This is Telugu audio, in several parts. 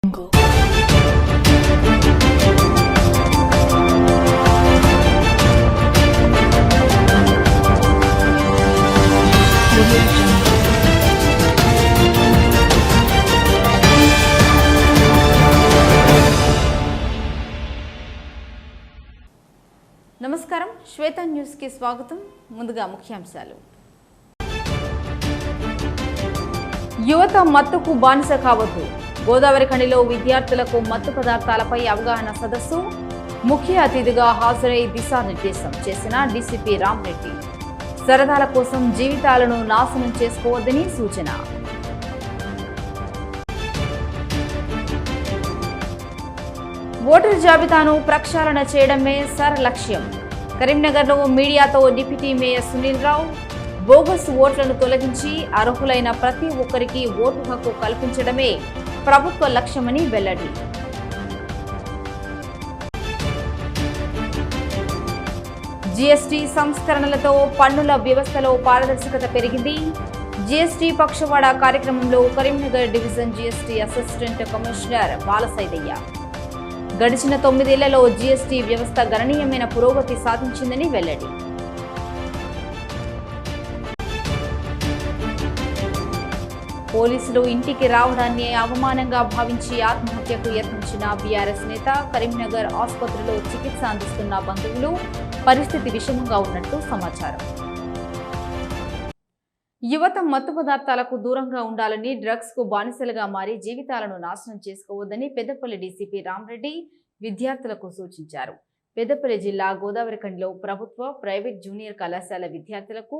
నమస్కారం, శ్వేత న్యూస్ కి స్వాగతం. ముందుగా ముఖ్యాంశాలు. యువత మత్తుకు బానిస కావద్దు. గోదావరి ఖండిలో విద్యార్థులకు మత్తు పదార్థాలపై అవగాహన సదస్సు. ముఖ్య అతిథిగా హాజరై దిశానిర్దేశం చేసిన డీసీపీ రామ్రెడ్డి. సరదాల కోసం జీవితాలను నాశనం చేసుకోవద్దని సూచన. ఓటరు జాబితాను ప్రక్షాళన చేయడమే సర్ లక్ష్యం. కరీంనగర్లో మీడియాతో deputy mayor Sunil Rao. Bogus ఓట్లను తొలగించి అర్హులైన ప్రతి ఒక్కరికి ఓటు హక్కు కల్పించడమే ప్రభుత్వ లక్ష్యమని వెల్లడి. జీఎస్టీ సంస్కరణలతో పన్నుల వ్యవస్థలో పారదర్శకత పెరిగింది. జీఎస్టీ పక్షవాడ కార్యక్రమంలో Karimnagar division GST assistant commissioner Balasaidaiah. గడిచిన 9 ఏళ్లలో జీఎస్టీ వ్యవస్థ గణనీయమైన పురోగతి సాధించిందని వెల్లడి. పోలీసులు ఇంటికి రావడాన్ని అవమానంగా భావించి ఆత్మహత్యకు యత్నించిన బీఆర్ఎస్ నేత. కరీంనగర్ ఆసుపత్రిలో చికిత్స అందిస్తున్న బంధువులు పరిస్థితి విషమంగా ఉన్నట్టు సమాచారం. యువత మత్తు పదార్థాలకు దూరంగా ఉండాలని, డ్రగ్స్ కు బానిసలుగా మారి జీవితాలను నాశనం చేసుకోవద్దని పెద్దపల్లి డీసీపీ రామ్రెడ్డి విద్యార్థులకు సూచించారు. పెద్దపల్లి జిల్లా గోదావరి ఖండిలో ప్రభుత్వ, ప్రైవేట్ జూనియర్ కళాశాల విద్యార్థులకు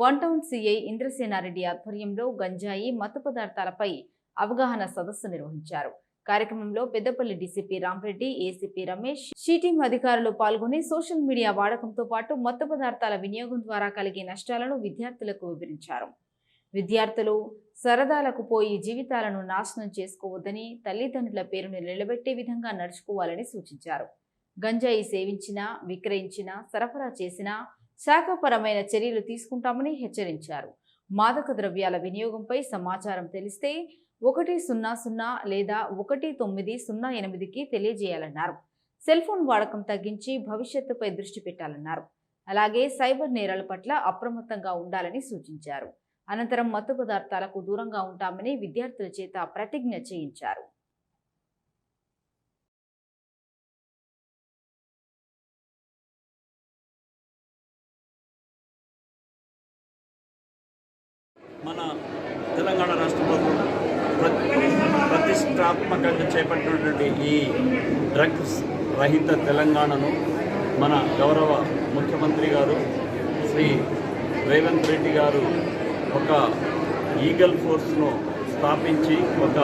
వన్ టౌన్ సిఐ ఇంద్రసేనారెడ్డి ఆధ్వర్యంలో గంజాయి, మత్తు పదార్థాలపై అవగాహన సదస్సు నిర్వహించారు. కార్యక్రమంలో Peddapalli DCP Ram Reddy, ACP Ramesh, SHE Team అధికారులు పాల్గొని సోషల్ మీడియా వాడకంతో పాటు మత్తు పదార్థాల వినియోగం ద్వారా కలిగే నష్టాలను విద్యార్థులకు వివరించారు. విద్యార్థులు సరదాలకు పోయి జీవితాలను నాశనం చేసుకోవద్దని, తల్లిదండ్రుల పేరును నిలబెట్టే విధంగా నడుచుకోవాలని సూచించారు. గంజాయి సేవించినా, విక్రయించినా, సరఫరా చేసినా శాఖపరమైన చర్యలు తీసుకుంటామని హెచ్చరించారు. మాదక ద్రవ్యాల వినియోగంపై సమాచారం తెలిస్తే 100 లేదా 1908కి తెలియజేయాలన్నారు. సెల్ ఫోన్ వాడకం తగ్గించి భవిష్యత్తుపై దృష్టి పెట్టాలన్నారు. అలాగే సైబర్ నేరాల పట్ల అప్రమత్తంగా ఉండాలని సూచించారు. అనంతరం మత్తు పదార్థాలకు దూరంగా ఉంటామని విద్యార్థుల చేత ప్రతిజ్ఞ చేయించారు. మన తెలంగాణ రాష్ట్ర ప్రభుత్వం ప్రతిష్టాత్మకంగా చేపట్టినటువంటి ఈ డ్రగ్స్ రహిత తెలంగాణను మన గౌరవ ముఖ్యమంత్రి గారు శ్రీ రేవంత్ రెడ్డి గారు ఒక ఈగల్ ఫోర్స్ను స్థాపించి, ఒక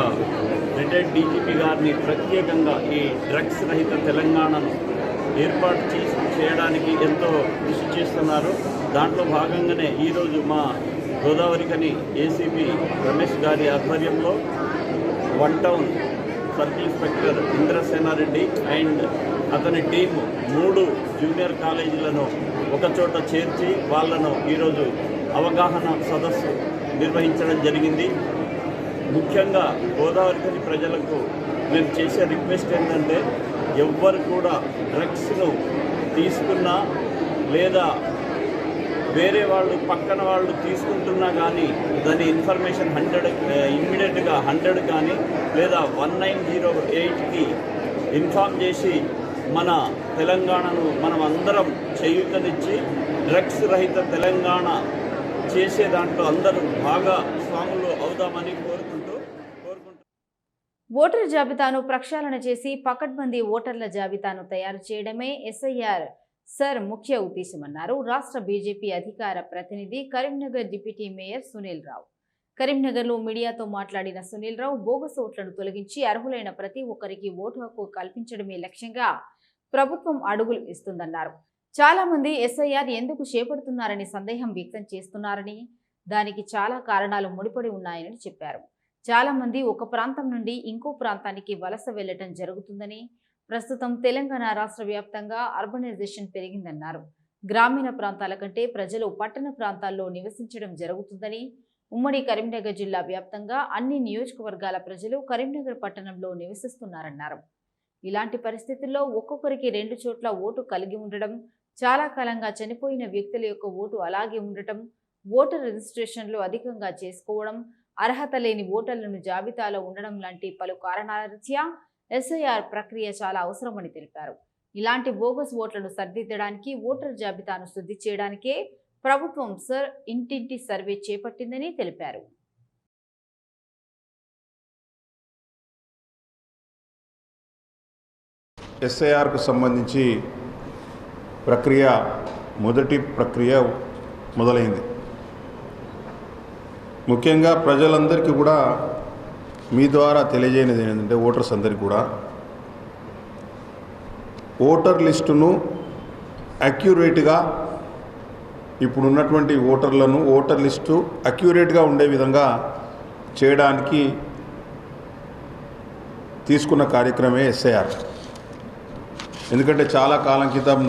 రిటైర్డ్ డీజీపీ గారిని ప్రత్యేకంగా ఈ డ్రగ్స్ రహిత తెలంగాణను ఏర్పాటు చేయడానికి ఎంతో కృషి చేస్తున్నారు. దాంట్లో భాగంగానే ఈరోజు మా గోదావరిఖని ఏసీపీ రమేష్ గారి ఆధ్వర్యంలో one town circle inspector Indrasenareddy and అతని టీము 3 జూనియర్ కాలేజీలను ఒకచోట చేర్చి వాళ్లను ఈరోజు అవగాహన సదస్సు నిర్వహించడం జరిగింది. ముఖ్యంగా గోదావరిఖని ప్రజలకు మేము చేసే రిక్వెస్ట్ ఏంటంటే, ఎవ్వరు కూడా డ్రగ్స్ను తీసుకున్నా లేదా వేరే వాళ్ళు పక్కన వాళ్ళు తీసుకుంటున్నా కానీ దాని ఇన్ఫర్మేషన్ ఇమ్మీడియట్గా 100 కానీ లేదా 1908కి ఇన్ఫామ్ చేసి మన తెలంగాణను మనం అందరం చేయూతనిచ్చి డ్రగ్స్ రహిత తెలంగాణ చేసే దాంట్లో అందరూ భాగస్వాములు అవుదామని కోరుకుంటూ ఓటరు జాబితాను ప్రక్షాళన చేసి పకడ్బందీ ఓటర్ల జాబితాను తయారు చేయడమే ఎస్ఐఆర్ సర్ ముఖ్య ఉద్దేశమన్నారు రాష్ట్ర బీజేపీ అధికార ప్రతినిధి కరీంనగర్ డిప్యూటీ మేయర్ సునీల్ రావు. కరీంనగర్లో మీడియాతో మాట్లాడిన సునీల్ రావు, బోగస్ ఓట్లను తొలగించి అర్హులైన ప్రతి ఒక్కరికి ఓటు హక్కు కల్పించడమే లక్ష్యంగా ప్రభుత్వం అడుగులు ఇస్తుందన్నారు. చాలా మంది ఎస్ఐఆర్ ఎందుకు చేపడుతున్నారని సందేహం వ్యక్తం చేస్తున్నారని, దానికి చాలా కారణాలు ముడిపడి ఉన్నాయని చెప్పారు. చాలా మంది ఒక ప్రాంతం నుండి ఇంకో ప్రాంతానికి వలస వెళ్లటం జరుగుతుందని, ప్రస్తుతం తెలంగాణ రాష్ట్ర వ్యాప్తంగా అర్బనైజేషన్ పెరిగిందన్నారు. గ్రామీణ ప్రాంతాల కంటే ప్రజలు పట్టణ ప్రాంతాల్లో నివసించడం జరుగుతుందని, ఉమ్మడి కరీంనగర్ జిల్లా వ్యాప్తంగా అన్ని నియోజకవర్గాల ప్రజలు కరీంనగర్ పట్టణంలో నివసిస్తున్నారన్నారు. ఇలాంటి పరిస్థితుల్లో ఒక్కొక్కరికి 2 చోట్ల ఓటు కలిగి ఉండడం, చాలా కాలంగా చనిపోయిన వ్యక్తుల యొక్క ఓటు అలాగే ఉండటం, ఓటర్ రిజిస్ట్రేషన్లు అధికంగా చేసుకోవడం, అర్హత లేని ఓటర్లను జాబితాలో ఉండడం లాంటి పలు కారణాల రీత్యా ఎస్ఐఆర్ ప్రక్రియ చాలా అవసరమని తెలిపారు. ఇలాంటి బోగస్ ఓట్లను సరిదిద్దడానికి, ఓటర్ జాబితాను శుద్ధి చేయడానికే ప్రభుత్వం ఇంటింటి సర్వే చేపట్టిందని తెలిపారు. ఎస్ఐఆర్కు సంబంధించి మొదటి ప్రక్రియ మొదలైంది. ముఖ్యంగా ప్రజలందరికీ కూడా మీ ద్వారా తెలియజేయనిది ఏంటంటే, ఓటర్స్ అందరికీ కూడా ఓటర్ లిస్టును అక్యురేట్గా, ఇప్పుడున్నటువంటి ఓటర్ లిస్టు అక్యురేట్గా ఉండే విధంగా చేయడానికి తీసుకున్న కార్యక్రమే ఎస్ఐఆర్. ఎందుకంటే చాలా కాలం క్రితం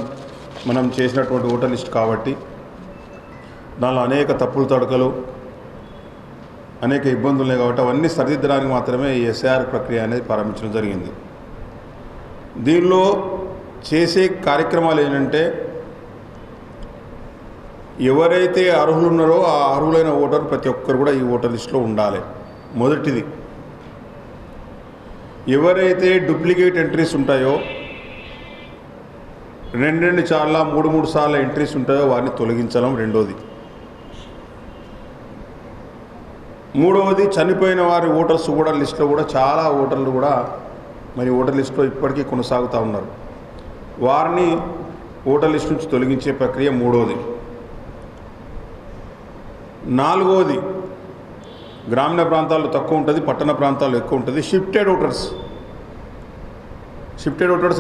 మనం చేసినటువంటి ఓటర్ లిస్ట్ కాబట్టి దానిలో అనేక తప్పులు తడకలు, అనేక ఇబ్బందులు ఉన్నాయి కాబట్టి అవన్నీ సరిదిద్దడానికి మాత్రమే ఈ ఎస్ఐఆర్ ప్రక్రియ అనేది ప్రారంభించడం జరిగింది. దీనిలో చేసే కార్యక్రమాలు ఏంటంటే, ఎవరైతే అర్హులు ఉన్నారో ఆ అర్హులైన ఓటర్ ప్రతి ఒక్కరు కూడా ఈ ఓటర్ లిస్టులో ఉండాలి. మొదటిది, ఎవరైతే డూప్లికేట్ ఎంట్రీస్ ఉంటాయో, 2 సార్లు 3 సార్లు ఎంట్రీస్ ఉంటాయో వారిని తొలగించడం రెండోది. మూడవది, చనిపోయిన వారి ఓటర్స్ కూడా లిస్టులో కూడా చాలా ఓటర్లు కూడా మరి ఓటర్ లిస్టులో ఇప్పటికీ కొనసాగుతూ ఉన్నారు. వారిని ఓటర్ లిస్ట్ నుంచి తొలగించే ప్రక్రియ మూడవది. నాలుగవది, గ్రామీణ ప్రాంతాల్లో తక్కువ ఉంటుంది, పట్టణ ప్రాంతాల్లో ఎక్కువ ఉంటుంది. షిఫ్టెడ్ ఓటర్స్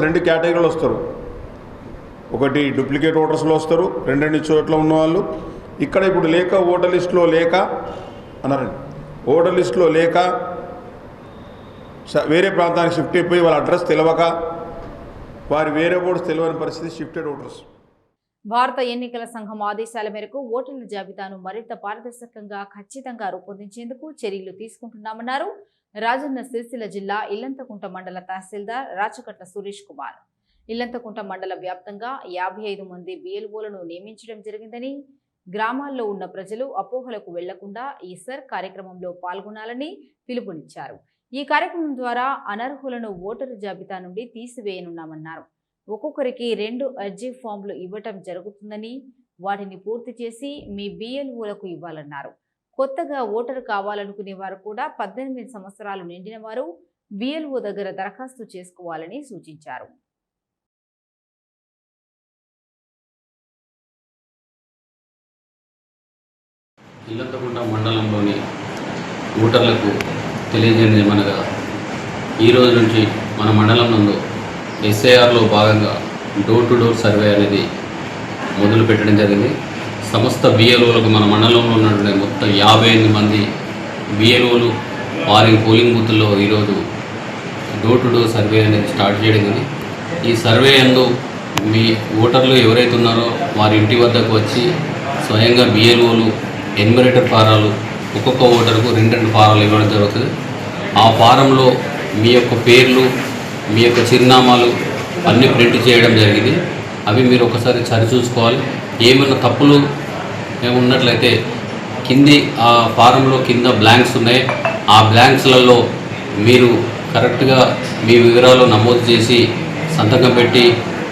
2 కేటగిరీలు వస్తారు. ఒకటి డూప్లికేట్ ఓటర్స్లో వస్తారు, 2 చోట్ల ఉన్నవాళ్ళు. ఇక్కడ ఇప్పుడు లేక ఓటర్ లిస్టులో లేక అన్నారండి, ఓటర్ లిస్టులో లేక వేరే ప్రాంతానికి షిఫ్ట్ అయిపోయి వాళ్ళ అడ్రస్ తెలియక వారి వేరే ఓటర్స్ తెలియని పరిస్థితి షిఫ్టెడ్ ఓటర్స్. భారత ఎన్నికల సంఘం ఆదేశాల మేరకు ఓటర్ల జాబితాను మరింత పారదర్శకంగా, ఖచ్చితంగా రూపొందించేందుకు చర్యలు తీసుకుంటున్నామన్నారు రాజన్న సిరిసిల్ల జిల్లా ఇల్లంతకుంట మండల తహసీల్దార్ రాచకట్ల సురేష్ కుమార్. ఇల్లంతకుంట మండల వ్యాప్తంగా 55 మంది బిఎల్ఓలను నియమించడం జరిగిందని, గ్రామాల్లో ఉన్న ప్రజలు అపోహలకు వెళ్లకుండా ఈ కార్యక్రమంలో పాల్గొనాలని పిలుపునిచ్చారు. ఈ కార్యక్రమం ద్వారా అనర్హులను ఓటరు జాబితా నుండి తీసివేయనున్నామన్నారు. ఒక్కొక్కరికి 2 అర్జీ ఫామ్లు ఇవ్వటం జరుగుతుందని, వాటిని పూర్తి చేసి మీ బిఎల్ఓలకు ఇవ్వాలన్నారు. కొత్తగా ఓటరు కావాలనుకునే వారు కూడా 18 సంవత్సరాలు నిండిన వారు బిఎల్ఓ దగ్గర దరఖాస్తు చేసుకోవాలని సూచించారు. ఇల్లంతకుంట మండలంలోని ఓటర్లకు తెలియజేయమనగా, ఈరోజు నుంచి మన మండలం నందు ఎస్ఐఆర్లో భాగంగా డోర్ టు డోర్ సర్వే అనేది మొదలు పెట్టడం జరిగింది. సమస్త బిఎల్ఓలకు మన మండలంలో ఉన్నటువంటి మొత్తం 58 మంది బిఎల్ఓలు వారి పోలింగ్ బూత్లో ఈరోజు డోర్ టు డోర్ సర్వే అనేది స్టార్ట్ చేయడం జరిగింది. ఈ సర్వే యందు మీ ఓటర్లు ఎవరైతే ఉన్నారో వారి ఇంటి వద్దకు వచ్చి స్వయంగా బిఎల్ఓలు ఎన్యూమరేటర్ ఫారాలు ఒక్కొక్క ఓటర్కు 2 ఫారాలు ఇవ్వడం జరుగుతుంది. ఆ ఫారంలో మీ యొక్క పేర్లు, మీ యొక్క చిరునామాలు అన్నీ ప్రింట్ చేయడం జరిగింది. అవి మీరు ఒకసారి సరిచూసుకోవాలి. ఏమైనా తప్పులు ఉన్నట్లయితే కింది ఆ ఫారంలో కింద బ్లాంక్స్ ఉన్నాయి, ఆ బ్లాంక్స్లలో మీరు కరెక్ట్గా మీ వివరాలు నమోదు చేసి సంతకం పెట్టి,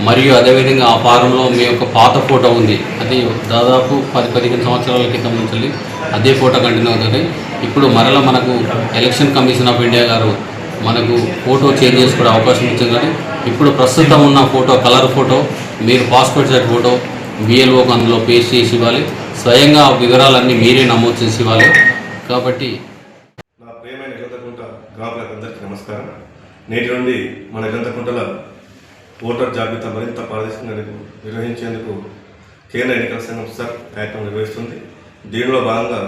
మరియు అదేవిధంగా ఆ ఫారంలో మీ యొక్క పాత ఫోటో ఉంది, అది దాదాపు 10-15 సంవత్సరాల క్రితం నుంచి అదే ఫోటో కంటిన్యూ అవుతుంది. ఇప్పుడు మరలా మనకు ఎలక్షన్ కమిషన్ ఆఫ్ ఇండియా గారు మనకు ఫోటో చేంజ్ చేసుకునే అవకాశం ఇచ్చింది. కానీ ఇప్పుడు ప్రస్తుతం ఉన్న ఫోటో కలర్ ఫోటో, మీరు పాస్పోర్ట్ సైజ్ ఫోటో బిఎల్ఓకి అందులో పేస్ట్ చేసి ఇవ్వాలి. స్వయంగా ఆ వివరాలన్నీ మీరే నమోదు చేసి ఇవ్వాలి. కాబట్టి నా ప్రియమైన ఇల్లంతకుంట గ్రామాలందరికీ నమస్కారం. నేటి నుండి మన ఇల్లంతకుంటల ఓటర్ జాబితా మరింత పారదర్శకంగా నిర్వహించేందుకు కేంద్ర ఎన్నికల సంఘం కార్యక్రమం నిర్వహిస్తుంది. దీనిలో భాగంగా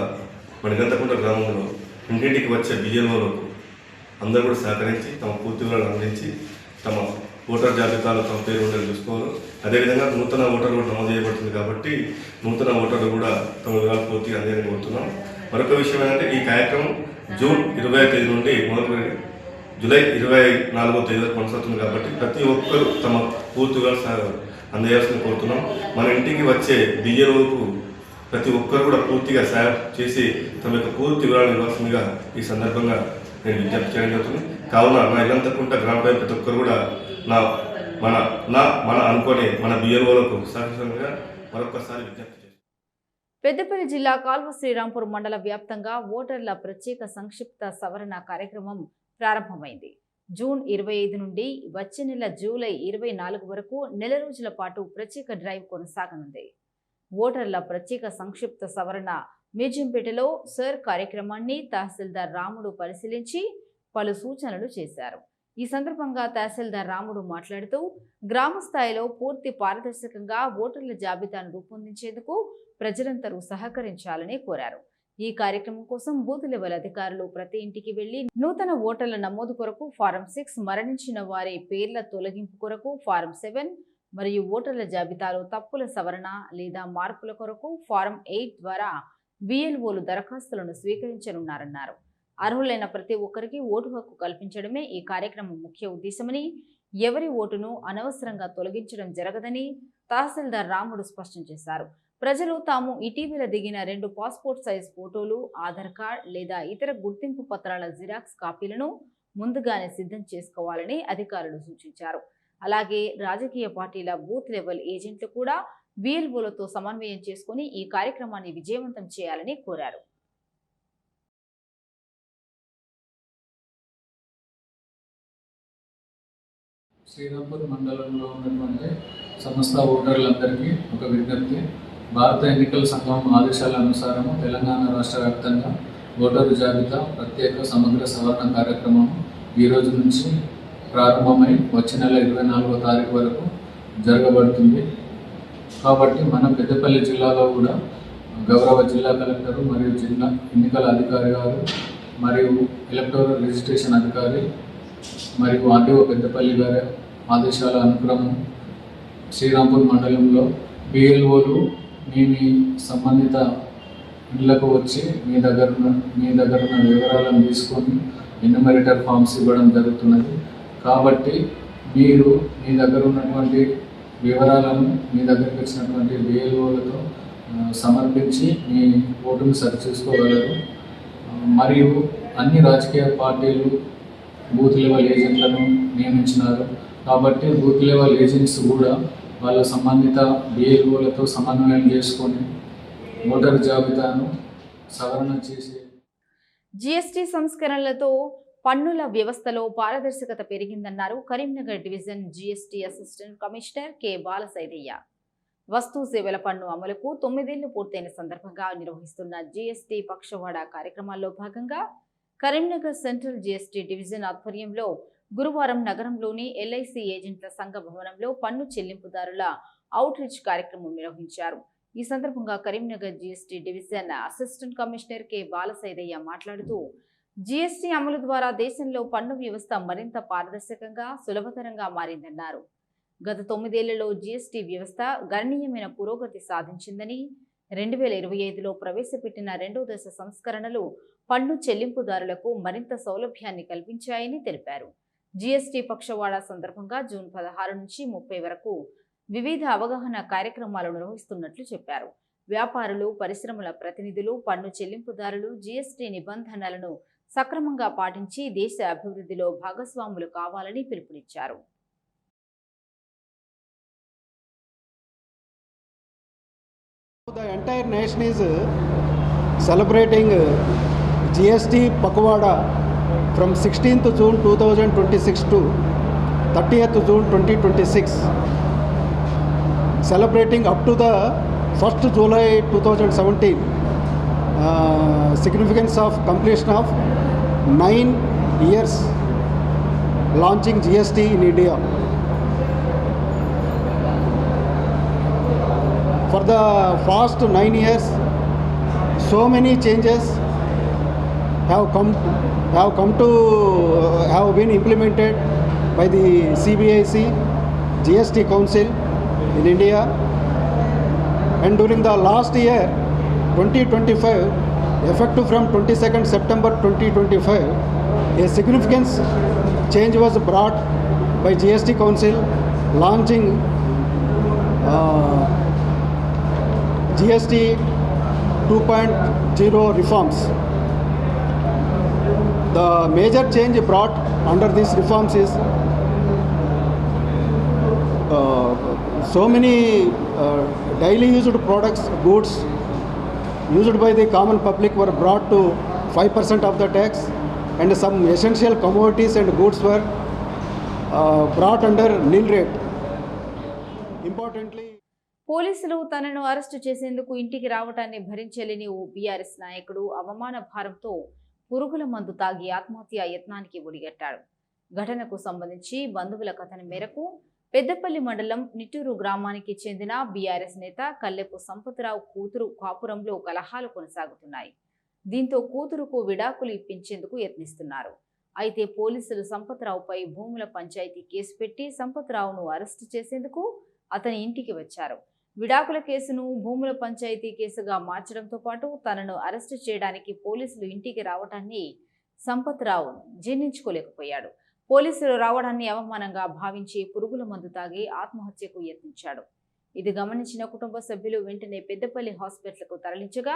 మన ఇల్లంతకుంట గ్రామంలో ఇంటింటికి వచ్చే బిఎల్ఓలకు అందరూ కూడా సహకరించి తమ పూర్తి వివరాలు అందించి తమ ఓటర్ జాబితాలో తమ పేరు ఉండేది చూసుకోవాలి. అదేవిధంగా నూతన ఓటర్లు కూడా నమోదు చేయబడుతుంది కాబట్టి నూతన ఓటర్లు కూడా తమ వివరాలు పూర్తిగా అందేయాలని కోరుతున్నాం. మరొక విషయం ఏంటంటే ఈ కార్యక్రమం జూన్ 20వ తేదీ నుండి మొదలుపెట్టి జూలై 24వ తేదీ వరకు కొనసాగుతుంది కాబట్టి ప్రతి ఒక్కరూ తమ పూర్తి వివరాలు అందజేయాల్సింది కోరుతున్నాం. మన ఇంటికి వచ్చే బియ్యంకు ప్రతి ఒక్కరు కూడా పూర్తిగా సాయం చేసి తమ యొక్క పూర్తి వివరాలు ఇవ్వాల్సిందిగా ఈ సందర్భంగా నేను విజ్ఞప్తి చేయడం జరుగుతుంది. కావున నా ఇల్లంతకుంట గ్రామ పంచాయతీ ప్రతి ఒక్కరు కూడా మన అనుకోని మన బియ్యంలకు సహకరించగా మరొకసారి విజ్ఞప్తి. పెద్దపల్లి జిల్లా కాల్వ శ్రీరాంపూర్ మండల వ్యాప్తంగా ఓటర్ల ప్రత్యేక సంక్షిప్త సవరణ కార్యక్రమం ప్రారంభమైంది. జూన్ 25 నుండి వచ్చే నెల జూలై 24 వరకు నెల రోజుల పాటు ప్రత్యేక డ్రైవ్ కొనసాగనుంది. ఓటర్ల ప్రత్యేక సంక్షిప్త సవరణ మీర్జంపేటలో సర్ కార్యక్రమాన్ని తహసీల్దార్ రాముడు పరిశీలించి పలు సూచనలు చేశారు. ఈ సందర్భంగా తహసీల్దార్ రాముడు మాట్లాడుతూ గ్రామ స్థాయిలో పూర్తి పారదర్శకంగా ఓటర్ల జాబితాను రూపొందించేందుకు ప్రజలందరూ సహకరించాలని కోరారు. ఈ కార్యక్రమం కోసం బూత్ లెవెల్ అధికారులు ప్రతి ఇంటికి వెళ్లి నూతన ఓటర్ల నమోదు కొరకు ఫారం 6, మరణించిన వారి పేర్ల తొలగింపు కొరకు ఫారం 7 మరియు ఓటర్ల జాబితాలో తప్పుల సవరణ లేదా మార్పుల కొరకు ఫారం 8 ద్వారా బిఎల్ఓలు దరఖాస్తులను స్వీకరించనున్నారన్నారు. అర్హులైన ప్రతి ఒక్కరికి ఓటు హక్కు కల్పించడమే ఈ కార్యక్రమం ముఖ్య ఉద్దేశమని, ఎవరి ఓటును అనవసరంగా తొలగించడం జరగదని తహసీల్దార్ రాముడు స్పష్టం చేశారు. ప్రజలు తాము ఇటీవల దిగిన 2 పాస్పోర్ట్ సైజ్ ఫోటోలు, ఆధార్ కార్డ్ లేదా ఇతర గుర్తింపు పత్రాల జిరాక్స్ కాపీలను ముందుగానే సిద్ధం చేసుకోవాలని అధికారులు సూచించారు. అలాగే రాజకీయ పార్టీల బూత్ లెవెల్ ఏజెంట్లు కూడా బిఎల్ఓలతో సమన్వయం చేసుకుని ఈ కార్యక్రమాన్ని విజయవంతం చేయాలని కోరారు. శ్రీరాంపూర్ మండలంలో ఉన్నటువంటి సమస్త ఓటర్లందరికీ ఒక విజ్ఞప్తి. భారత ఎన్నికల సంఘం ఆదేశాల అనుసారం తెలంగాణ రాష్ట్ర వ్యాప్తంగా ఓటరు జాబితా ప్రత్యేక సమగ్ర సవరణ కార్యక్రమం ఈ రోజు నుంచి ప్రారంభమై వచ్చే నెల 24వ తారీఖు వరకు జరగబడుతుంది. కాబట్టి మన పెద్దపల్లి జిల్లాలో కూడా గౌరవ జిల్లా కలెక్టరు మరియు జిల్లా ఎన్నికల అధికారి గారు మరియు ఎలక్టోరల్ రిజిస్ట్రేషన్ అధికారి మరియు ఆర్టీఓ పెద్దపల్లి గారి ఆదేశాల అనుక్రమం శ్రీరాంపూర్ మండలంలో బిఎల్ఓలు మీ సంబంధిత ఇళ్లకు వచ్చి మీ దగ్గర ఉన్న వివరాలను తీసుకొని ఎన్యూమరేటర్ ఫామ్స్ ఇవ్వడం జరుగుతున్నది. కాబట్టి మీరు మీ దగ్గర ఉన్నటువంటి వివరాలను మీ దగ్గరికి వచ్చినటువంటి బిఎల్ఓలతో సమర్పించి మీ ఓటును సరిచూసుకోగలరు. మరియు అన్ని రాజకీయ పార్టీలు బూత్ లెవెల్ ఏజెంట్లను నియమించినారు. కాబట్టి బూత్ లెవెల్ ఏజెంట్స్ కూడా వాళ్ళ సంబంధిత బిఎల్ఓలతో సమన్వయం చేసుకొని ఓటర్ జాబితాను సవరణ చేసే జీఎస్టీ సంస్కరణలతో పన్నుల వ్యవస్థలో పారదర్శకత పెరిగిందన్నారు Karimnagar division GST assistant commissioner K Balasaidaiah. వస్తు సేవల పన్ను అమలుకు 9 ఏళ్లు పూర్తయిన సందర్భంగా నిర్వహిస్తున్న జీఎస్టీ పక్షవాడ కార్యక్రమాల్లో భాగంగా కరీంనగర్ సెంట్రల్ జీఎస్టీ డివిజన్ ఆధ్వర్యంలో గురువారం నగరంలోని ఎల్ఐసి ఏజెంట్ల సంఘ భవనంలో పన్ను చెల్లింపుదారుల అవుట్ రీచ్ కార్యక్రమం నిర్వహించారు. ఈ సందర్భంగా Karimnagar GST division assistant commissioner K Balasaidaiah మాట్లాడుతూ జీఎస్టీ అమలు ద్వారా దేశంలో పన్ను వ్యవస్థ మరింత పారదర్శకంగా, సులభతరంగా మారిందన్నారు. గత 9 ఏళ్లలో జీఎస్టీ వ్యవస్థ గణనీయమైన పురోగతి సాధించిందని, 2025లో ప్రవేశపెట్టిన 2వ దశ సంస్కరణలు పన్ను చెల్లింపుదారులకు మరింత సౌలభ్యాన్ని కల్పించాయని తెలిపారు. జీఎస్టీ పక్షవాడ సందర్భంగా జూన్ 16 నుంచి 30 వరకు వివిధ అవగాహన కార్యక్రమాలు నిర్వహిస్తున్నట్లు చెప్పారు. వ్యాపారులు, పరిశ్రమల ప్రతినిధులు, పన్ను చెల్లింపుదారులు జీఎస్టీ నిబంధనలను సక్రమంగా పాటించి దేశ అభివృద్ధిలో భాగస్వాములు కావాలని పిలుపునిచ్చారు. The entire nation is celebrating GST Pakwada from 16th June 2026 to 30th June 2026, celebrating up to the 1st July 2017, significance of completion of 9 years launching GST in India. For the past 9 years, so many changes have been implemented by the CBIC GST Council in India, and during the last year 2025 effective from 22nd September 2025, a significant change was brought by GST Council launching GST 2.0 reforms. The major change brought under these reforms is so many daily used products, goods used by the common public were brought to 5% of the tax, and some essential commodities and goods were brought under nil rate. Importantly, పోలీసులు తనను అరెస్టు చేసేందుకు ఇంటికి రావటాన్ని భరించలేని ఓ బీఆర్ఎస్ నాయకుడు అవమాన భారంతో పురుగుల మందు తాగి ఆత్మహత్య యత్నానికి ఒడిగట్టాడు. ఘటనకు సంబంధించి బంధువుల కథనం మేరకు పెద్దపల్లి మండలం నిట్టూరు గ్రామానికి చెందిన బీఆర్ఎస్ నేత కల్లెపు సంపత్రావు కూతురు కాపురంలో కలహాలు కొనసాగుతున్నాయి. దీంతో కూతురుకు విడాకులు ఇప్పించేందుకు యత్నిస్తున్నారు. అయితే పోలీసులు సంపత్రావుపై భూముల పంచాయతీ కేసు పెట్టి సంపత్రావును అరెస్టు చేసేందుకు అతని ఇంటికి వచ్చారు. విడాకుల కేసును భూముల పంచాయతీ కేసుగా మార్చడంతో పాటు తనను అరెస్టు చేయడానికి పోలీసులు ఇంటికి రావడాన్ని సంపత్రావు జీర్ణించుకోలేకపోయాడు. పోలీసులు రావడాన్ని అవమానంగా భావించి పురుగుల మందు తాగి ఆత్మహత్యకు యత్నించాడు. ఇది గమనించిన కుటుంబ సభ్యులు వెంటనే పెద్దపల్లి హాస్పిటల్కు తరలించగా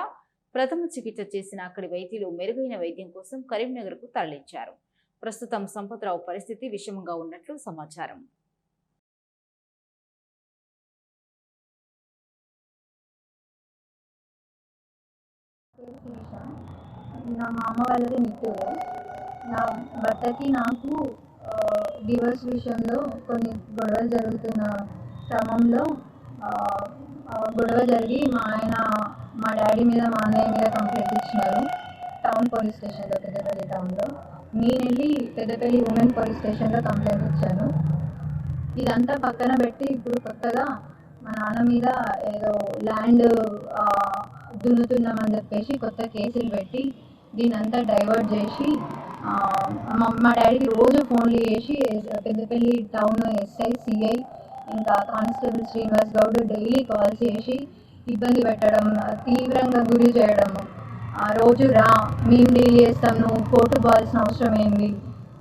ప్రథమ చికిత్స చేసిన అక్కడి వైద్యులు మెరుగైన వైద్యం కోసం కరీంనగర్కు తరలించారు. ప్రస్తుతం సంపత్రావు పరిస్థితి విషమంగా ఉన్నట్లు సమాచారం. నా మామ వాళ్ళది నిట్టూరు. నా భర్తకి నాకు డివోర్స్ విషయంలో కొన్ని గొడవలు జరుగుతున్న క్రమంలో గొడవ జరిగి మా డాడీ మీద మా అన్నయ్య మీద కంప్లైంట్ ఇచ్చినారు టౌన్ పోలీస్ స్టేషన్లో, పెద్దపల్లి టౌన్లో. నేను వెళ్ళి పెద్దపల్లి ఉమెన్ పోలీస్ స్టేషన్లో కంప్లైంట్ ఇచ్చాను. ఇదంతా పక్కన పెట్టి ఇప్పుడు కొత్తగా మా నాన్న మీద ఏదో ల్యాండ్ దున్నుతున్నామని చెప్పేసి కొత్త కేసులు పెట్టి దీనంతా డైవర్ట్ చేసి మా డాడీకి రోజు ఫోన్లు చేసి పెద్దపల్లి టౌన్ ఎస్ఐ, సిఐ ఇంకా constable Srinivas Goud daily call చేసి ఇబ్బంది పెట్టడం, తీవ్రంగా గురి చేయడం. రోజు రా, మేము డీల్ చేస్తాం, నువ్వు కోర్టు పోవాల్సిన అవసరం ఏంది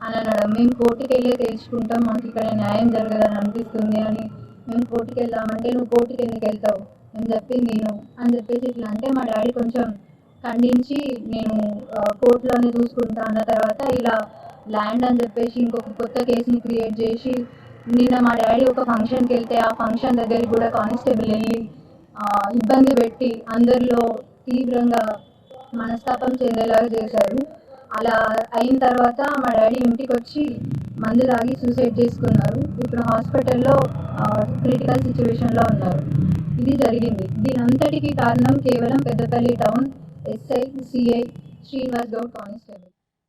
అని అనడం. మేము కోర్టుకి వెళ్ళే తెలుసుకుంటాం, మాకు ఇక్కడ న్యాయం జరగదని అనిపిస్తుంది అని. మేము కోర్టుకి వెళ్దామంటే నువ్వు కోర్టుకి ఎందుకు వెళ్తావు, నేను చెప్పింది నేను అని చెప్పేసి ఇట్లా అంటే మా డాడీ కొంచెం ఖండించి నేను కోర్టులోనే చూసుకుంటా అన్న తర్వాత ఇలా ల్యాండ్ అని చెప్పేసి ఇంకొక కొత్త కేసుని క్రియేట్ చేసి నిన్న మా డాడీ ఒక ఫంక్షన్కి వెళ్తే ఆ ఫంక్షన్ దగ్గరికి కూడా కానిస్టేబుల్ వెళ్ళి ఇబ్బంది పెట్టి అందరిలో తీవ్రంగా మనస్తాపం చెందేలాగా చేశారు. అలా అయిన తర్వాత మా డాడీ ఇంటికి వచ్చి మందు తాగి సూసైడ్ చేసుకున్నారు. ఇప్పుడు హాస్పిటల్లో క్రిటికల్ సిచ్యువేషన్లో ఉన్నారు. ఇది జరిగింది. దీని అంతటికీ కారణం కేవలం Peddapalli town SI, CI Srinivas Goud constable.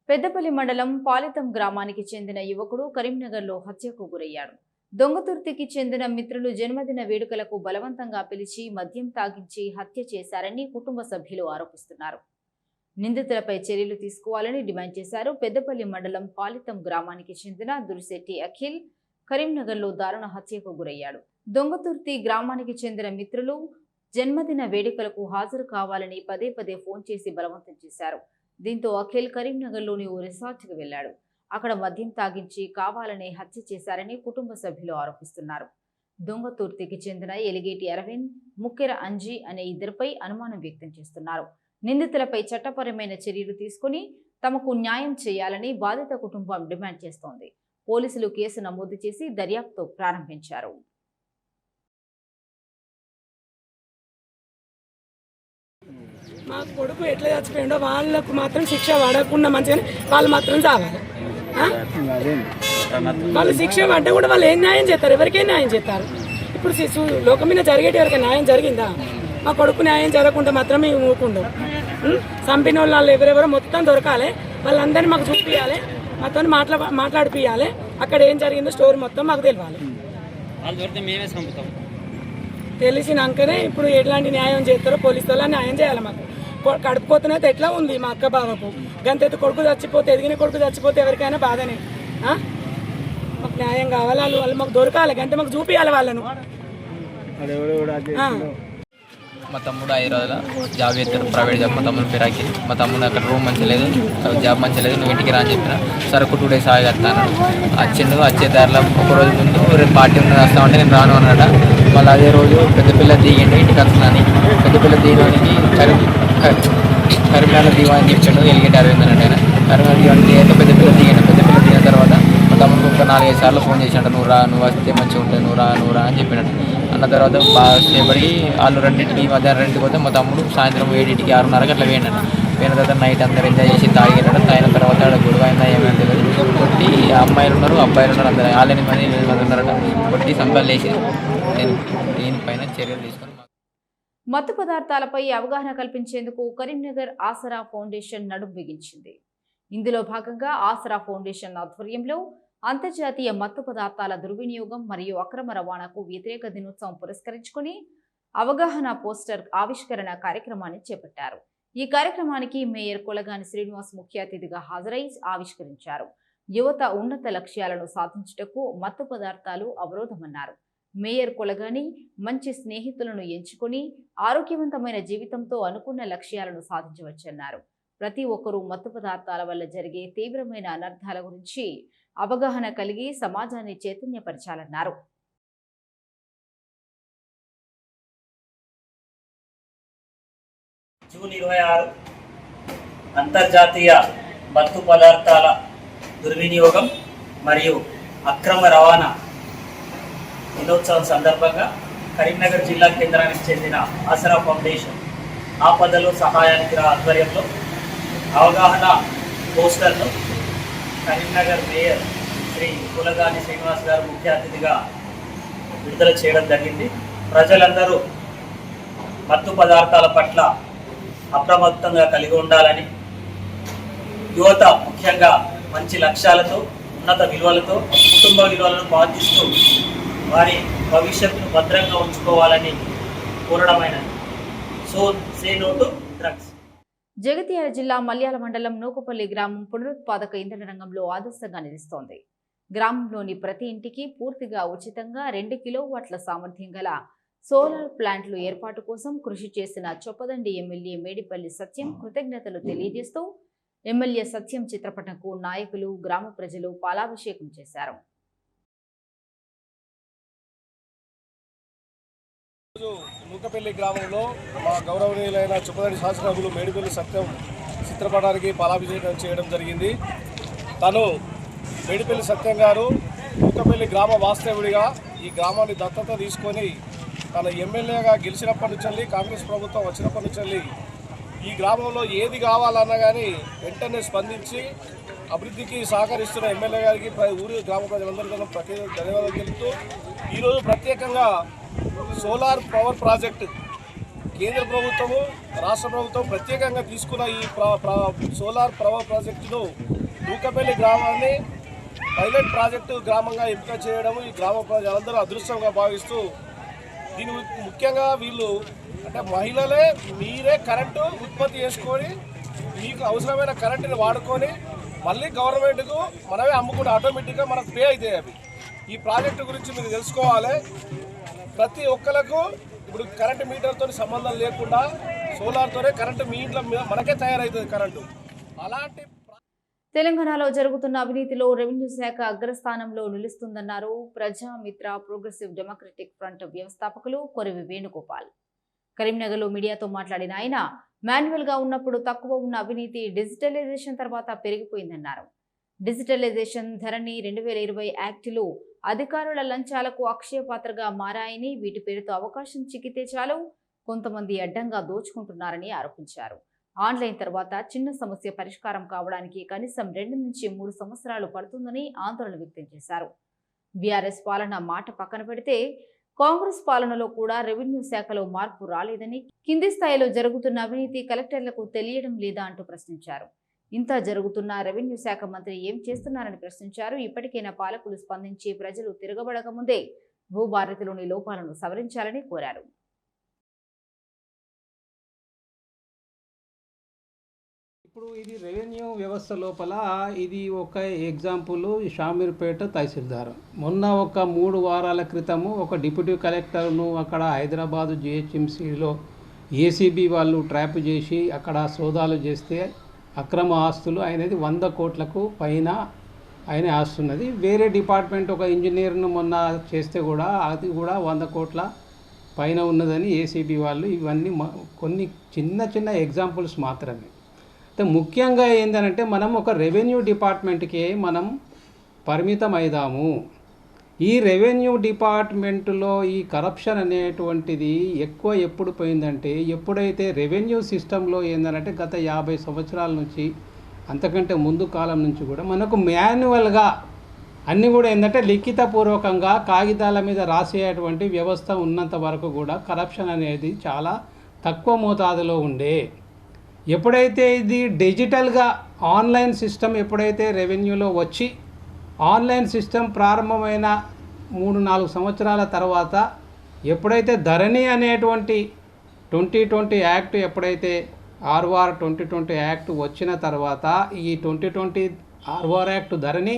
Peddapalli మండలం పాలితం గ్రామానికి చెందిన యువకుడు కరీంనగర్లో హత్యకు గురయ్యాడు. దొంగతుర్తికి చెందిన మిత్రులు జన్మదిన వేడుకలకు బలవంతంగా పిలిచి మద్యం తాగించి హత్య చేశారని కుటుంబ సభ్యులు ఆరోపిస్తున్నారు. నిందితులపై చర్యలు తీసుకోవాలని డిమాండ్ చేశారు. పెద్దపల్లి మండలం పాలితం గ్రామానికి చెందిన దురిశెట్టి అఖిల్ కరీంనగర్లో దారుణ హత్యకు గురయ్యాడు. దొంగతుర్తి గ్రామానికి చెందిన మిత్రులు జన్మదిన వేడుకలకు హాజరు కావాలని పదే పదే ఫోన్ చేసి బలవంతం చేశారు. దీంతో అఖిల్ కరీంనగర్లోని ఓ రిసార్ట్కి వెళ్లాడు. అక్కడ మద్యం తాగించి కావాలనే హత్య చేశారని కుటుంబ సభ్యులు ఆరోపిస్తున్నారు. దొంగతుర్తికి చెందిన ఎలిగేటి అరవింద్, ముక్కెర అంజీ అనే ఇద్దరిపై అనుమానం వ్యక్తం చేస్తున్నారు. నిందితులపై చట్టపరమైన చర్యలు తీసుకుని తమకు న్యాయం చేయాలని బాధిత కుటుంబం డిమాండ్ చేస్తోంది. పోలీసులు కేసు నమోదు చేసి దర్యాప్తు ప్రారంభించారు. మా కొడుకు ఎట్లా చచ్చిపోయిండో వాళ్ళకు మాత్రం శిక్ష పడకుండా మంచిగా వాళ్ళు మాత్రం చావాలి. వాళ్ళు శిక్ష పడ్డా కూడా వాళ్ళు ఏం న్యాయం చేస్తారు? ఎవరికేం న్యాయం చేస్తారు? ఇప్పుడు లోకం మీద జరిగేటి ఎవరికి న్యాయం జరిగిందా? మా కొడుకు న్యాయం జరగకుండా మాత్రం మేము ఊరుకుంటాం. చంపిన వాళ్ళు ఎవరెవరో మొత్తం దొరకాలి, వాళ్ళందరినీ మాకు చూపించాలి, మాతో మాట్లాడిపియాలి. అక్కడ ఏం జరిగిందో స్టోరీ మొత్తం మాకు తెలియాలి. తెలిసినాకనే ఇప్పుడు ఎట్లాంటి న్యాయం చేస్తారో పోలీసు వాళ్ళు న్యాయం చేయాలి. మాకు కడుపుకోతనైతే ఎట్లా ఉంది మా అక్క బావకు, గంతైతే కొడుకు చచ్చిపోతే, ఎదిగిన కొడుకు చచ్చిపోతే ఎవరికైనా బాధనే. మాకు న్యాయం కావాలి, వాళ్ళు మాకు దొరకాలి, గంటే మాకు చూపించాలి వాళ్ళను. మా తమ్ముడు హైదరాబాద్లో జాబ్ చేస్తాడు, ప్రైవేట్ జాబ్. మా తమ్ముడు పిరాకి. మా తమ్ముడు అక్కడ రూమ్ మంచిగా లేదు, జాబ్ మంచిగా లేదు, నువ్వు ఇంటికి రా అని చెప్పిన. సరే 2 days ఆగేస్తాను. వచ్చిండు. వచ్చే దారిలో ఒకరోజు ముందు రేపు పార్టీ ఉన్నది వస్తామంటే నేను రాను అన్నాడ. మళ్ళీ అదే రోజు పెద్దపిల్ల దిగిండు, ఇంటికి వస్తున్నాను. పెద్దపిల్ల దిగడానికి కరీంనగర్ దివాని చెప్పాడు, ఎలిగేటి అరవింద్ అన్నాడు ఆయన. కరీంనగర్ దివాని దిగాక పెద్దపిల్ల దిగిన తర్వాత మా తమ్ముడికి ఒక 4-5 సార్లు ఫోన్ చేసినట్టు, నువ్వు రా, నువ్వు వస్తే మంచిగా ఉంటుంది, నువ్వు రా అని చెప్పినట్టు. అన్న తర్వాత బాగా సేపటికి వాళ్ళు 2ంటికి మధ్యాహ్నం 2ంటికి పోతే మా తమ్ముడు సాయంత్రం 7ంటికి 6:30కి అట్లా పోయినాడు. పోయిన తర్వాత నైట్ అందరూ ఎంజాయ్ చేసి తాగినాడు. తాగిన తర్వాత ఆడ గొడవ అయిందా ఏమైనా తెలియదు. కొట్టి అమ్మాయిలు ఉన్నారు, అబ్బాయిలు ఉన్నారు, అందరూ 8 మంది ఉన్నారట. కొట్టి సంపాలు వేసి దీనిపైన చర్యలు తీసుకొని. మత్తు పదార్థాలపై అవగాహన కల్పించేందుకు కరీంనగర్ ఆసరా ఫౌండేషన్ నడుం బిగించింది. ఇందులో భాగంగా ఆసరా ఫౌండేషన్ ఆధ్వర్యంలో అంతర్జాతీయ మత్తు పదార్థాల దుర్వినియోగం మరియు అక్రమ రవాణాకు వ్యతిరేక దినోత్సవం పురస్కరించుకుని అవగాహన పోస్టర్ ఆవిష్కరణ కార్యక్రమాన్ని చేపట్టారు. ఈ కార్యక్రమానికి మేయర్ కొలగాని శ్రీనివాస్ ముఖ్య అతిథిగా హాజరై ఆవిష్కరించారు. యువత ఉన్నత లక్ష్యాలను సాధించుటకు మత్తు పదార్థాలు అవరోధమన్నారు. మేయర్ కొలగాని మంచి స్నేహితులను ఎంచుకొని ఆరోగ్యవంతమైన జీవితంతో అనుకున్న లక్ష్యాలను సాధించవచ్చన్నారు. ప్రతి ఒక్కరూ మత్తు పదార్థాల వల్ల జరిగే తీవ్రమైన అనర్థాల గురించి అవగాహన కలిగి సమాజాన్ని చైతన్యపరచాలన్నారు. జూన్ 26 అంతర్జాతీయ మత్తు పదార్థాల దుర్వినియోగం మరియు అక్రమ రవాణా దినోత్సవం సందర్భంగా కరీంనగర్ జిల్లా కేంద్రానికి చెందిన ఆసరా ఫౌండేషన్ ఆపదలో సహాయానికి ఆధ్వర్యంలో అవగాహన పోస్టర్ను కరీంనగర్ మేయర్ శ్రీ కులగాని శ్రీనివాస్ గారు ముఖ్య అతిథిగా విడుదల చేయడం జరిగింది. ప్రజలందరూ మత్తు పదార్థాల పట్ల అప్రమత్తంగా కలిగి ఉండాలని, యువత ముఖ్యంగా మంచి లక్ష్యాలతో ఉన్నత విలువలతో కుటుంబ విలువలను పాటిస్తూ వారి భవిష్యత్తును భద్రంగా ఉంచుకోవాలని కోరడమైనది. So say no to drugs. Jagtial జిల్లా మల్యాల మండలం నూకపల్లి గ్రామం పునరుత్పాదక ఇంధన రంగంలో ఆదర్శంగా నిలుస్తోంది. గ్రామంలోని ప్రతి ఇంటికి పూర్తిగా ఉచితంగా 2 కిలోవాట్ల సామర్థ్యం గల సోలార్ ప్లాంట్లు ఏర్పాటు కోసం కృషి చేసిన చొప్పదండి ఎమ్మెల్యే మేడిపల్లి సత్యం కృతజ్ఞతలు తెలియజేస్తూ ఎమ్మెల్యే సత్యం చిత్రపటంకు నాయకులు, గ్రామ ప్రజలు పాలాభిషేకం చేశారు. నూకపల్లి గ్రామంలో మా గౌరవనీయులైన చొప్పదండి శాసనసభ్యులు మేడిపల్లి సత్యం చిత్రపటానికి పాలాభిషేకం చేయడం జరిగింది. తను మేడిపల్లి సత్యం గారు నూకపల్లి గ్రామ వాస్తవుడిగా ఈ గ్రామాన్ని దత్తత తీసుకొని తన ఎమ్మెల్యేగా గెలిచినప్పటి నుంచి కాంగ్రెస్ ప్రభుత్వం వచ్చినప్పటి నుంచి ఈ గ్రామంలో ఏది కావాలన్నా కానీ వెంటనే స్పందించి అభివృద్ధికి సహకరిస్తున్న ఎమ్మెల్యే గారికి ఊరి గ్రామ ప్రజలందరికీ ప్రత్యేక ధన్యవాదాలు తెలుపుతూ ఈరోజు ప్రత్యేకంగా సోలార్ పవర్ ప్రాజెక్టు కేంద్ర ప్రభుత్వము రాష్ట్ర ప్రభుత్వం ప్రత్యేకంగా తీసుకున్న ఈ సోలార్ పవర్ ప్రాజెక్టును నూకపల్లి గ్రామాన్ని పైలట్ ప్రాజెక్టు గ్రామంగా ఎంపిక చేయడం ఈ గ్రామ ప్రజలందరూ అదృష్టంగా భావిస్తూ దీని ముఖ్యంగా వీళ్ళు అంటే మహిళలే మీరే కరెంటు ఉత్పత్తి చేసుకొని మీకు అవసరమైన కరెంటుని వాడుకొని మళ్ళీ గవర్నమెంట్కు మనమే అమ్ముకుంటే ఆటోమేటిక్గా మనకు పే అవుతాయి. అవి ఈ ప్రాజెక్టు గురించి మీరు తెలుసుకోవాలి. ప్రతి ఒక్కరికి ఇప్పుడు కరెంటు మీటర్తో సంబంధం లేకుండా సోలార్తోనే కరెంటు మీ ఇంట్లో మనకే తయారవుతుంది కరెంటు. అలాంటి తెలంగాణలో జరుగుతున్న అవినీతిలో రెవెన్యూ శాఖ అగ్రస్థానంలో నిలుస్తుందన్నారు ప్రజామిత్ర ప్రోగ్రెసివ్ డెమోక్రటిక్ ఫ్రంట్ వ్యవస్థాపకులు కొరివి వేణుగోపాల్. కరీంనగర్లో మీడియాతో మాట్లాడిన ఆయన మాన్యువల్గా ఉన్నప్పుడు తక్కువ ఉన్న అవినీతి డిజిటలైజేషన్ తర్వాత పెరిగిపోయిందన్నారు. డిజిటలైజేషన్ ధరణి 2020 యాక్టులు అధికారుల లంచాలకు అక్షయపాత్రగా మారాయని, వీటి పేరుతో అవకాశం చిక్కితే చాలు కొంతమంది అడ్డంగా దోచుకుంటున్నారని ఆరోపించారు. ఆన్లైన్ తర్వాత చిన్న సమస్య పరిష్కారం కావడానికి కనీసం 2 నుంచి 3 సంవత్సరాలు పడుతుందని ఆందోళన వ్యక్తం చేశారు. బీఆర్ఎస్ పాలన మాట పక్కన పెడితే కాంగ్రెస్ పాలనలో కూడా రెవెన్యూ శాఖలో మార్పు రాలేదని, కింది స్థాయిలో జరుగుతున్న అవినీతి కలెక్టర్లకు తెలియడం లేదా అంటూ ప్రశ్నించారు. ఇంత జరుగుతున్న రెవెన్యూ శాఖ మంత్రి ఏం చేస్తున్నారని ప్రశ్నించారు. ఇప్పటికైనా పాలకులు స్పందించి ప్రజలు తిరగబడక ముందే భూభారతిలోని లోపాలను సవరించాలని కోరారు. ఇప్పుడు ఇది రెవెన్యూ వ్యవస్థ లోపల ఇది ఒక ఎగ్జాంపుల్. షామీర్పేట తహసీల్దార్ మొన్న ఒక 3 వారాల క్రితము ఒక డిప్యూటీ కలెక్టర్ను అక్కడ హైదరాబాదు జిహెచ్ఎంసీలో ఏసీబీ వాళ్ళు ట్రాప్ చేసి అక్కడ సోదాలు చేస్తే అక్రమ ఆస్తులు అనేది 100 కోట్లకు పైన ఆయన ఆస్తున్నది. వేరే డిపార్ట్మెంట్ ఒక ఇంజనీర్ను మొన్న చేస్తే కూడా అది కూడా 100 కోట్ల పైన ఉన్నదని ఏసీబీ వాళ్ళు. ఇవన్నీ కొన్ని చిన్న చిన్న ఎగ్జాంపుల్స్ మాత్రమే. ముఖ్యంగా ఏంటంటే మనం ఒక రెవెన్యూ డిపార్ట్మెంట్కే మనం పరిమితం అయిదాము. ఈ రెవెన్యూ డిపార్ట్మెంట్లో ఈ కరప్షన్ అనేటువంటిది ఎక్కువ ఎప్పుడు పోయిందంటే, ఎప్పుడైతే రెవెన్యూ సిస్టంలో ఏంటంటే గత 50 సంవత్సరాల నుంచి అంతకంటే ముందు కాలం నుంచి కూడా మనకు మాన్యువల్గా అన్నీ కూడా ఏంటంటే లిఖితపూర్వకంగా కాగితాల మీద రాసేటువంటి వ్యవస్థ ఉన్నంత వరకు కూడా కరప్షన్ అనేది చాలా తక్కువ మోతాదులో ఉండే. ఎప్పుడైతే ఇది డిజిటల్గా ఆన్లైన్ సిస్టమ్ ఎప్పుడైతే రెవెన్యూలో వచ్చి ఆన్లైన్ సిస్టమ్ ప్రారంభమైన 3-4 సంవత్సరాల తర్వాత ఎప్పుడైతే ధరణి అనేటువంటి 2020 యాక్ట్ ఎప్పుడైతే ఆర్ఆర్ 2020 యాక్ట్ వచ్చిన తర్వాత ఈ 2020 RR act Dharani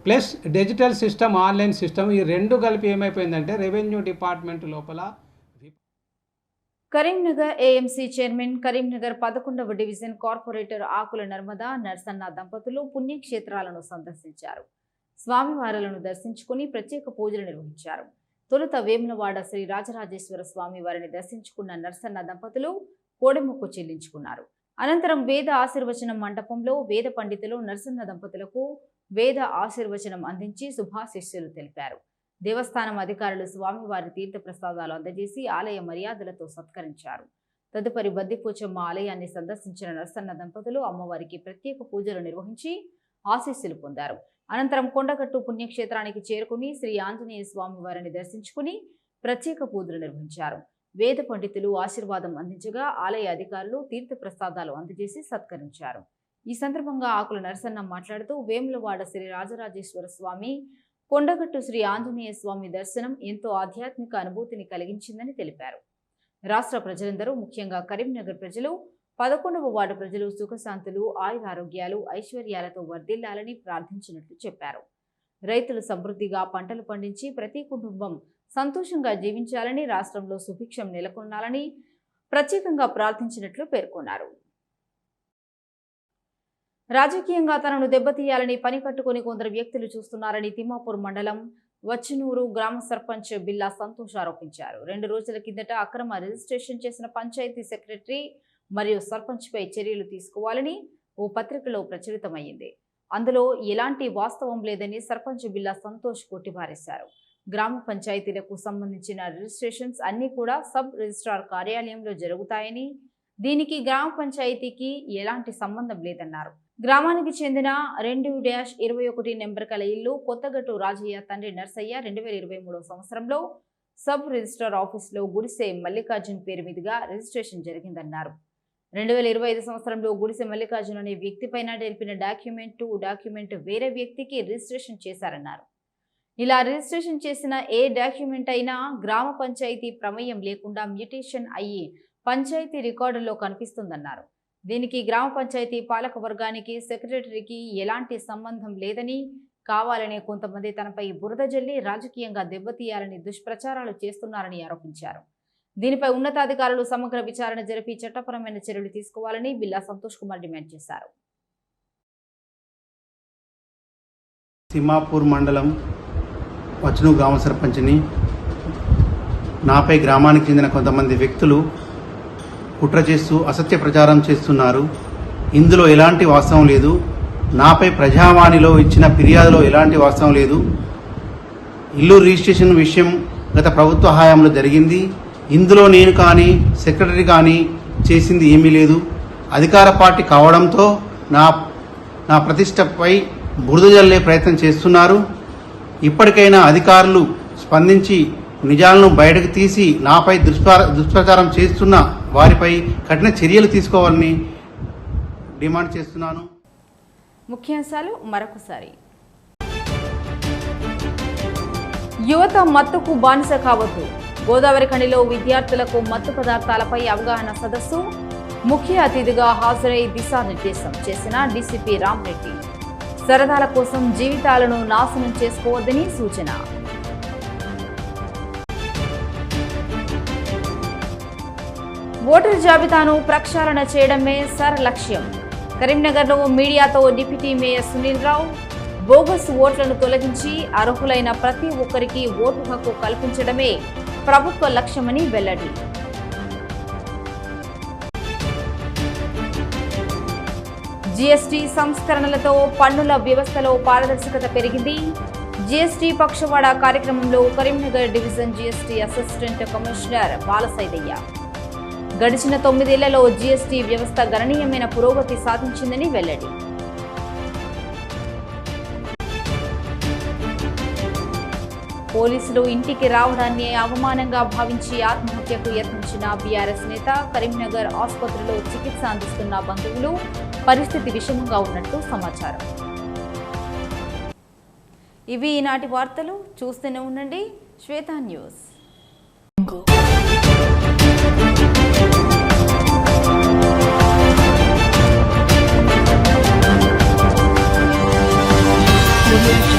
plus digital system online system ఈ రెండు కలిపి ఏమైపోయిందంటే రెవెన్యూ డిపార్ట్మెంట్ లోపల. కరీంనగర్ ఏఎంసీ చైర్మన్, కరీంనగర్ 11వ డివిజన్ కార్పొరేటర్ ఆకుల నర్మదా నర్సన్న దంపతులు పుణ్యక్షేత్రాలను సందర్శించారు. స్వామివారులను దర్శించుకుని ప్రత్యేక పూజలు నిర్వహించారు. తొలుత వేములవాడ శ్రీ రాజరాజేశ్వర స్వామి వారిని దర్శించుకున్న నర్సన్న దంపతులు కోడెముక్కు చెల్లించుకున్నారు. అనంతరం వేద ఆశీర్వచనం మండపంలో వేద పండితులు నర్సన్న దంపతులకు వేద ఆశీర్వచనం అందించి శుభాశిస్సులు తెలిపారు. దేవస్థానం అధికారులు స్వామివారి తీర్థప్రసాదాలు అందజేసి ఆలయ మర్యాదలతో సత్కరించారు. తదుపరి బద్దిపోచమ్మ ఆలయాన్ని సందర్శించిన నర్సన్న దంపతులు అమ్మవారికి ప్రత్యేక పూజలు నిర్వహించి ఆశీస్సులు పొందారు. అనంతరం కొండగట్టు పుణ్యక్షేత్రానికి చేరుకుని శ్రీ ఆంజనేయ స్వామి వారిని దర్శించుకుని ప్రత్యేక పూజలు నిర్వహించారు. వేద పండితులు ఆశీర్వాదం అందించగా ఆలయ అధికారులు తీర్థప్రసాదాలు అందజేసి సత్కరించారు. ఈ సందర్భంగా ఆకుల నరసన్న మాట్లాడుతూ వేములవాడ శ్రీ రాజరాజేశ్వర స్వామి, కొండగట్టు శ్రీ ఆంజనేయ స్వామి దర్శనం ఎంతో ఆధ్యాత్మిక అనుభూతిని కలిగించిందని తెలిపారు. రాష్ట్ర ప్రజలందరూ ముఖ్యంగా కరీంనగర్ ప్రజలు 11వ వార్డు ప్రజలు సుఖశాంతులు, ఆయురారోగ్యాలు, ఐశ్వర్యాలతో వర్ధిల్లాలని ప్రార్థించినట్లు చెప్పారు. రైతులు సమృద్ధిగా పంటలు పండించి ప్రతి కుటుంబం సంతోషంగా జీవించాలని, రాష్ట్రంలో సుభిక్షం నెలకొనాలని ప్రత్యేకంగా ప్రార్థించినట్లు పేర్కొన్నారు. రాజకీయంగా తనను దెబ్బతీయాలని పని కట్టుకుని కొందరు వ్యక్తులు చూస్తున్నారని తిమ్మాపూర్ మండలం వచ్చనూరు గ్రామ సర్పంచ్ బిల్లా సంతోష్ ఆరోపించారు. 2 రోజుల కిందట అక్రమ రిజిస్ట్రేషన్ చేసిన పంచాయతీ సెక్రటరీ మరియు సర్పంచ్పై చర్యలు తీసుకోవాలని ఓ పత్రికలో ప్రచురితమైంది. అందులో ఎలాంటి వాస్తవం లేదని సర్పంచ్ బిల్లా సంతోష్ కొట్టిపారేశారు. గ్రామ పంచాయతీలకు సంబంధించిన రిజిస్ట్రేషన్స్ అన్నీ కూడా సబ్ రిజిస్ట్రార్ కార్యాలయంలో జరుగుతాయని, దీనికి గ్రామ పంచాయతీకి ఎలాంటి సంబంధం లేదన్నారు. గ్రామానికి చెందిన 2-21 నెంబర్ కల ఇల్లు కొత్తగట్టు రాజయ్య తండ్రి నర్సయ్య 2023 సంవత్సరంలో సబ్ రిజిస్ట్రార్ ఆఫీసులో గుడిసె మల్లికార్జున్ పేరు మీదుగా రిజిస్ట్రేషన్ జరిగిందన్నారు. 2025 సంవత్సరంలో గుడిసె మల్లికార్జున్ అనే వ్యక్తి పైన తెలిపిన డాక్యుమెంట్ వేరే వ్యక్తికి రిజిస్ట్రేషన్ చేశారన్నారు. ఇలా రిజిస్ట్రేషన్ చేసిన ఏ డాక్యుమెంట్ అయినా గ్రామ పంచాయతీ ప్రమేయం లేకుండా మ్యూటేషన్ అయ్యి పంచాయతీ రికార్డుల్లో కనిపిస్తుందన్నారు. దీనికి గ్రామ పంచాయతీ పాలక వర్గానికి, సెక్రటరీకి ఎలాంటి సంబంధం లేదని, కావాలనే కొంతమంది తనపై బురద జల్లి రాజకీయంగా దెబ్బతీయాలని దుష్ప్రచారాలు చేస్తున్నారని ఆరోపించారు. దీనిపై ఉన్నతాధికారులు సమగ్ర విచారణ జరిపి చట్టపరమైన చర్యలు తీసుకోవాలని బిల్లా సంతోష్ కుమార్ డిమాండ్ చేశారు. తిమ్మాపూర్ మండలం వచ్చనూరు గ్రామ సర్పంచ్ని నాపై గ్రామానికి చెందిన కొంతమంది వ్యక్తులు కుట్ర చేస్తూ అసత్య ప్రచారం చేస్తున్నారు. ఇందులో ఎలాంటి వాస్తవం లేదు. నాపై ప్రజావాణిలో ఇచ్చిన ఫిర్యాదులో ఎలాంటి వాస్తవం లేదు. ఇల్లు రిజిస్ట్రేషన్ విషయం గత ప్రభుత్వ హయాంలో జరిగింది. ఇందులో నేను కానీ సెక్రటరీ కానీ చేసింది ఏమీ లేదు. అధికార పార్టీ కావడంతో నా ప్రతిష్టపై బురద జల్లే ప్రయత్నం చేస్తున్నారు. ఇప్పటికైనా అధికారులు స్పందించి నిజాలను బయటకు తీసి నాపై దుష్ప్రచారం చేస్తున్న వారిపై కఠిన చర్యలు తీసుకోవాలని డిమాండ్ చేస్తున్నాను. ముఖ్యాంశాలు మరొకసారి. యువత మత్తుకు బానిస కావద్దు. గోదావరి ఖండిలో విద్యార్థులకు మత్తు పదార్థాలపై అవగాహన సదస్సు. ముఖ్య అతిథిగా హాజరై దిశానిర్దేశం చేసిన డీసీపీ రామ్రెడ్డి. సరదాల కోసం జీవితాలను నాశనం చేసుకోవద్దని సూచన. ఓటరు జాబితాను ప్రక్షాళన చేయడమే సర్ లక్ష్యం. కరీంనగర్లో మీడియాతో deputy mayor Sunil Rao. Bogus ఓట్లను తొలగించి అర్హులైన ప్రతి ఒక్కరికి ఓటు హక్కు కల్పించడమే ప్రభుత్వ లక్ష్యమని వెల్లడి. జీఎస్టీ సంస్కరణలతో పన్నుల వ్యవస్థలో పారదర్శకత పెరిగింది. జీఎస్టీ పక్షవాడ కార్యక్రమంలో Karimnagar division GST assistant commissioner Balasaidaiah. గడిచిన 9 ఏళ్లలో జీఎస్టీ వ్యవస్థ గణనీయమైన పురోగతి సాధించిందని వెల్లడి. పోలీసులు ఇంటికి రావడాన్ని అవమానంగా భావించి ఆత్మహత్యకు యత్నించిన బీఆర్ఎస్ నేత. కరీంనగర్ ఆసుపత్రిలో చికిత్స అందిస్తున్న బంధువులు పరిస్థితి విషమంగా ఉన్నట్టు సమాచారం. ఇవి ఈనాటి వార్తలు. చూస్తూనే ఉండండి శ్వేత న్యూస్. Thank you.